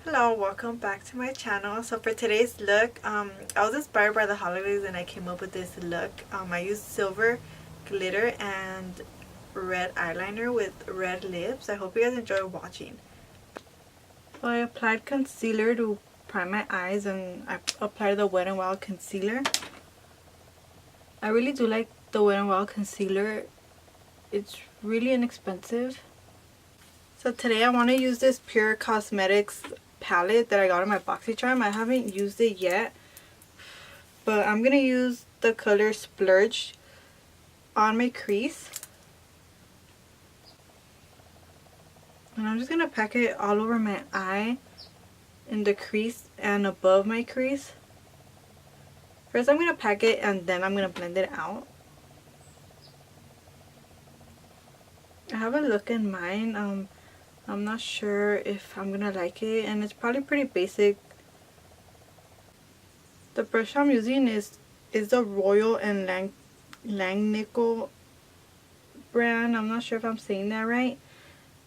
Hello, welcome back to my channel. So for today's look, I was inspired by the holidays and I came up with this look. I used silver glitter and red eyeliner with red lips. I hope you guys enjoy watching. So I applied concealer to prime my eyes and I applied the Wet n Wild concealer. I really do like the Wet n Wild concealer. It's really inexpensive. So today I want to use this Pure Cosmetics palette that I got in my BoxyCharm. I haven't used it yet, but I'm going to use the color Splurge on my crease. And I'm just going to pack it all over my eye, in the crease and above my crease. First I'm going to pack it and then I'm going to blend it out. I have a look in mine. I'm not sure if I'm gonna like it, and it's probably pretty basic. The brush I'm using is the Royal and Langnickel brand. I'm not sure if I'm saying that right,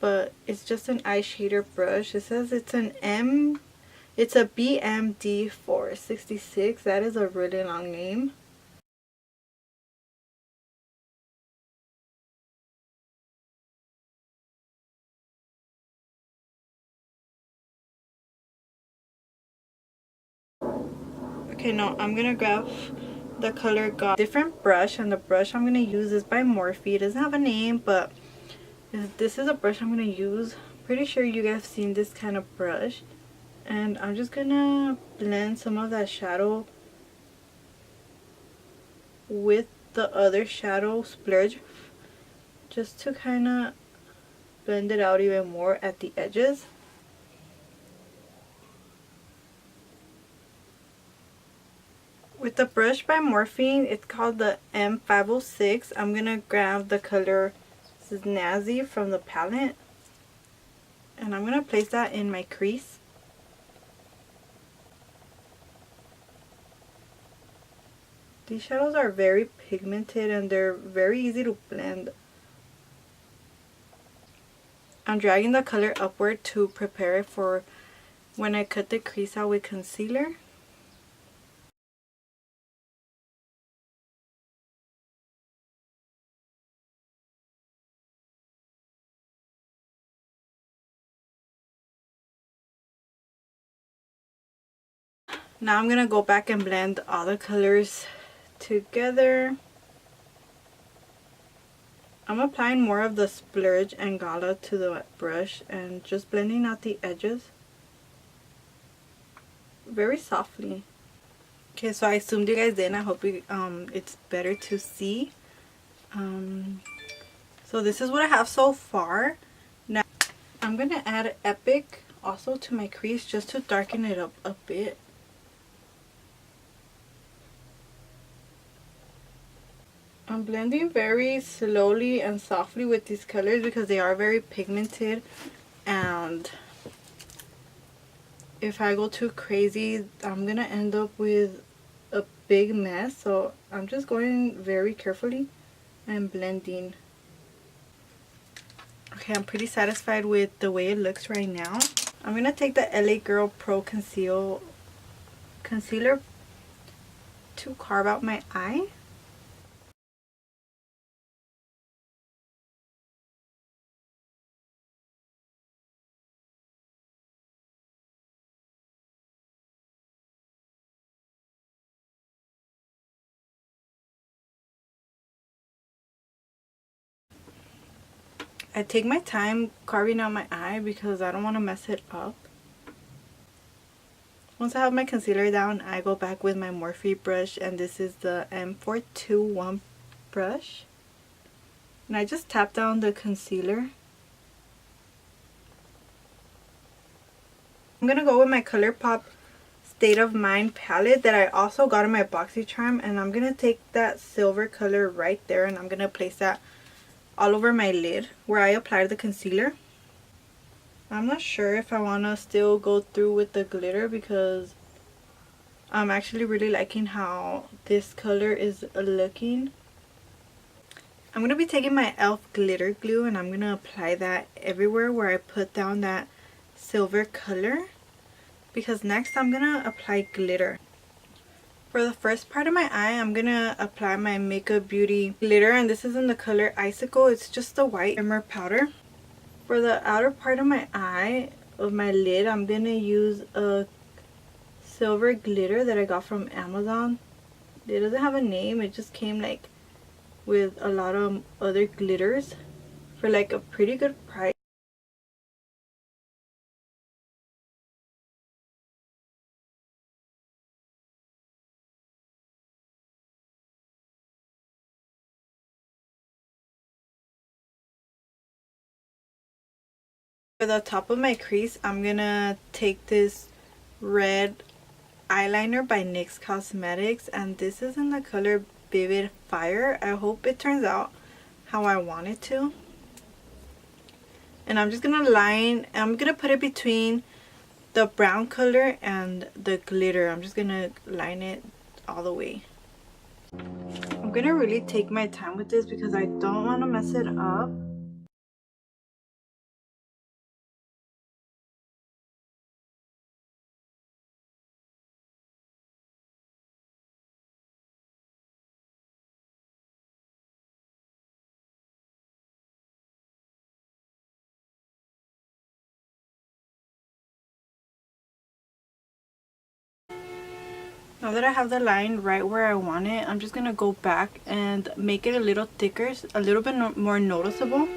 but it's just an eye shader brush. It says it's it's a BMD 466. That is a really long name. Okay, no, I'm gonna grab the color Got different brush, and the brush I'm gonna use is by Morphe. It doesn't have a name, but this is a brush I'm gonna use. Pretty sure you guys have seen this kind of brush. And I'm just gonna blend some of that shadow with the other shadow Splurge, just to kind of blend it out even more at the edges. With the brush by Morphe, it's called the M506. I'm gonna grab the color Snazzy from the palette, and I'm gonna place that in my crease. These shadows are very pigmented and they're very easy to blend. I'm dragging the color upward to prepare it for when I cut the crease out with concealer. Now I'm gonna go back and blend all the colors together. I'm applying more of the Splurge and Gala to the brush and just blending out the edges very softly. Okay, so I zoomed you guys in. I hope it's better to see. So this is what I have so far. Now I'm gonna add Epic also to my crease just to darken it up a bit. I'm blending very slowly and softly with these colors because they are very pigmented, and if I go too crazy I'm gonna end up with a big mess. So I'm just going very carefully and blending. Okay, I'm pretty satisfied with the way it looks right now. I'm gonna take the LA Girl Pro Concealer to carve out my eye. I take my time carving out my eye because I don't want to mess it up. Once I have my concealer down, I go back with my Morphe brush, and this is the M421 brush. And I just tap down the concealer. I'm going to go with my ColourPop State of Mind palette that I also got in my BoxyCharm, and I'm going to take that silver color right there and I'm going to place that all over my lid where I applied the concealer. I'm not sure if I want to still go through with the glitter because I'm actually really liking how this color is looking. I'm going to be taking my e.l.f. glitter glue and I'm going to apply that everywhere where I put down that silver color. because next I'm gonna apply glitter. For the first part of my eye, I'm gonna apply my Makeup Beauty glitter, and this is in the color Icicle. It's just a white shimmer powder. For the outer part of my eye, of my lid, I'm gonna use a silver glitter that I got from Amazon. It doesn't have a name, it just came like with a lot of other glitters for like a pretty good price. For the top of my crease, I'm gonna take this red eyeliner by NYX Cosmetics, and this is in the color Vivid Fire. I hope it turns out how I want it to. And I'm just gonna put it between the brown color and the glitter. I'm just gonna line it all the way. I'm gonna really take my time with this because I don't want to mess it up. Now that I have the line right where I want it, I'm just gonna go back and make it a little thicker, a little bit more noticeable.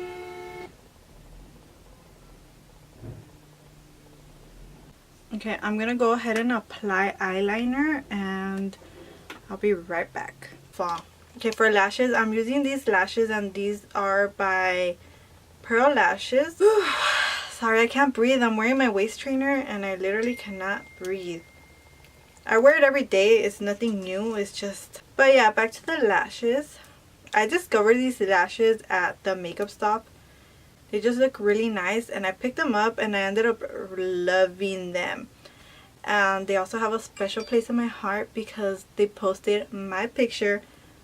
Okay, I'm gonna go ahead and apply eyeliner, and I'll be right back. Fall. Okay, for lashes, I'm using these lashes, and these are by Pearl Lashes. Sorry, I can't breathe. I'm wearing my waist trainer and I literally cannot breathe. I wear it every day. It's nothing new. It's just... But yeah, back to the lashes. I discovered these lashes at the makeup stop. They just look really nice, and I picked them up and I ended up loving them. And they also have a special place in my heart because they posted my picture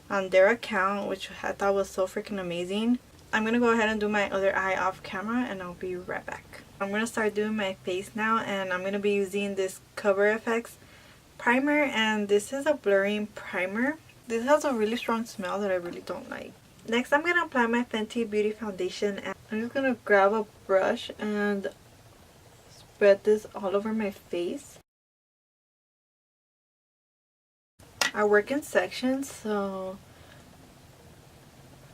on their account, which I thought was so freaking amazing. I'm gonna go ahead and do my other eye off camera, and I'll be right back. I'm gonna start doing my face now, and I'm gonna be using this Cover FX primer, and this is a blurring primer. This has a really strong smell that I really don't like. Next, I'm gonna apply my Fenty Beauty foundation, and I'm just gonna grab a brush and spread this all over my face. I work in sections, so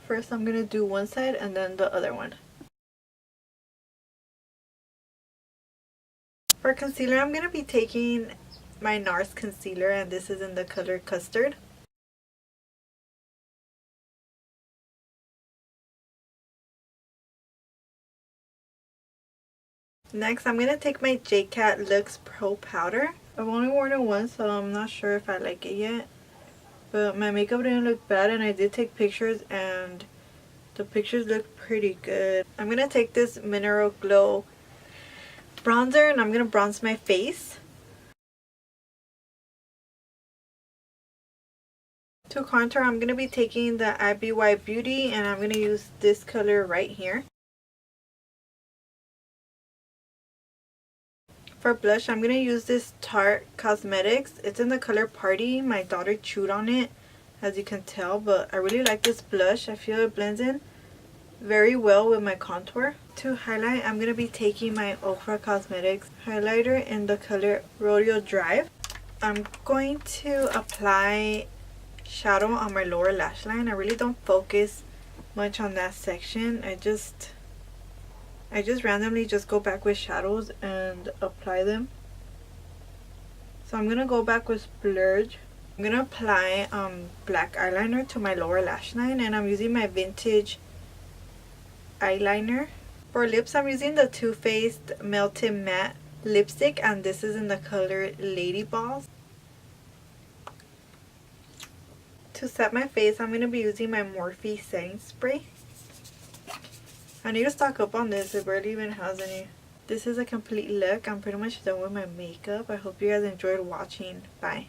first I'm gonna do one side and then the other one. For concealer, I'm gonna be taking my NARS concealer, and this is in the color Custard. Next, I'm gonna take my JCat Luxe Pro Powder. I've only worn it once, so I'm not sure if I like it yet. But my makeup didn't look bad, and I did take pictures, and the pictures look pretty good. I'm gonna take this Mineral Glow bronzer, and I'm gonna bronze my face. To contour, I'm gonna be taking the IBY Beauty, and I'm gonna use this color right here. For blush, I'm going to use this Tarte Cosmetics. It's in the color Party. My daughter chewed on it, as you can tell, but I really like this blush. I feel it blends in very well with my contour. To highlight, I'm going to be taking my Ofra Cosmetics highlighter in the color Rodeo Drive. I'm going to apply shadow on my lower lash line. I really don't focus much on that section. I just randomly just go back with shadows and apply them. So I'm gonna go back with Splurge. I'm gonna apply black eyeliner to my lower lash line, and I'm using my Vintage eyeliner. For lips, I'm using the Too Faced Melted Matte lipstick, and this is in the color Lady Balls. To set my face, I'm gonna be using my Morphe setting spray. I need to stock up on this. It barely even has any. This is a complete look. I'm pretty much done with my makeup. I hope you guys enjoyed watching. Bye.